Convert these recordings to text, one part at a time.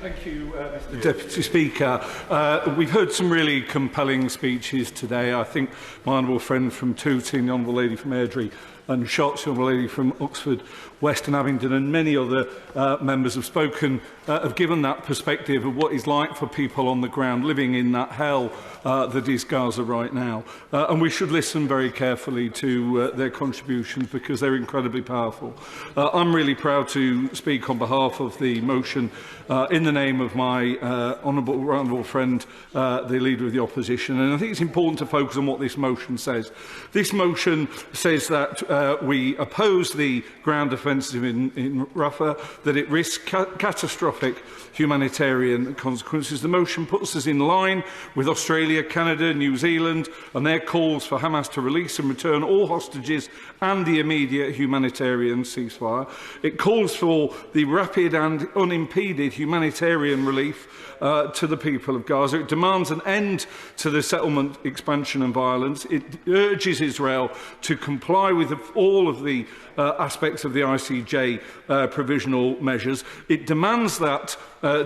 Thank you, Mr Deputy Speaker. We've heard some really compelling speeches today. I think my honourable friend from Tooting, the honourable lady from Airdrie and Shotts, the honourable lady from Oxford, Western Abingdon and many other members have spoken, have given that perspective of what it's like for people on the ground living in that hell that is Gaza right now. And we should listen very carefully to their contributions because they're incredibly powerful. I'm really proud to speak on behalf of the motion in the name of my honourable friend, the Leader of the Opposition. And I think it's important to focus on what this motion says. This motion says that we oppose the ground offensive in Rafah, that it risks catastrophic humanitarian consequences. The motion puts us in line with Australia, Canada, New Zealand and their calls for Hamas to release and return all hostages and the immediate humanitarian ceasefire. It calls for the rapid and unimpeded humanitarian relief to the people of Gaza. It demands an end to the settlement expansion and violence. It urges Israel to comply with all of the aspects of the ICJ provisional measures. It demands that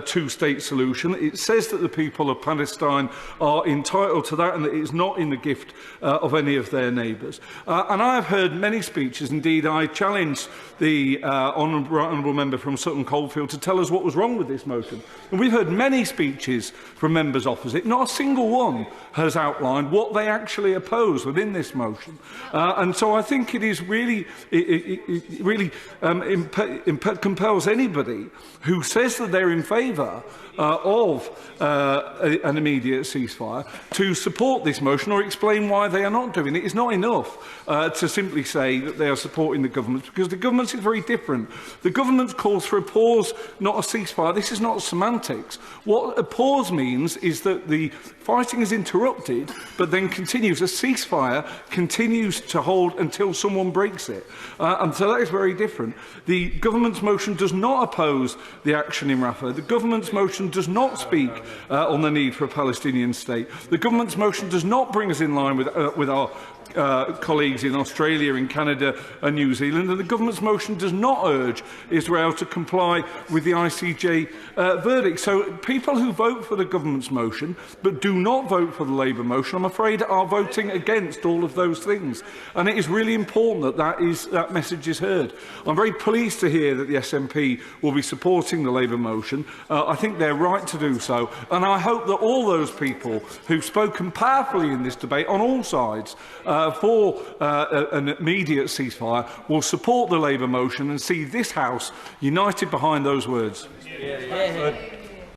two-state solution. It says that the people of Palestine are entitled to that and that it is not in the gift of any of their neighbours. And I have heard many speeches. Indeed, I challenged the honourable member from Sutton Coldfield to tell us what was wrong with this motion. And we've heard many speeches from members opposite. Not a single one has outlined what they actually oppose within this motion. And so I think it is really, compels anybody who says that they're in favour of an immediate ceasefire to support this motion or explain why they are not doing it. It's not enough to simply say that they are supporting the government, because the government is very different. The government calls for a pause, not a ceasefire. This is not semantics. What a pause means is that the fighting is interrupted but then continues. A ceasefire continues to hold until someone breaks it. And so that is very different. The government's motion does not oppose the action in Rafah. The government's motion does not speak on the need for a Palestinian state. The government's motion does not bring us in line with our colleagues in Australia, in Canada and New Zealand, and the government's motion does not urge Israel to comply with the ICJ verdict. So people who vote for the government's motion but do not vote for the Labour motion, I'm afraid, are voting against all of those things. And it is really important that that message is heard. I'm very pleased to hear that the SNP will be supporting the Labour motion. I think they're right to do so, and I hope that all those people who've spoken powerfully in this debate on all sides for an immediate ceasefire will support the Labour motion and see this House united behind those words.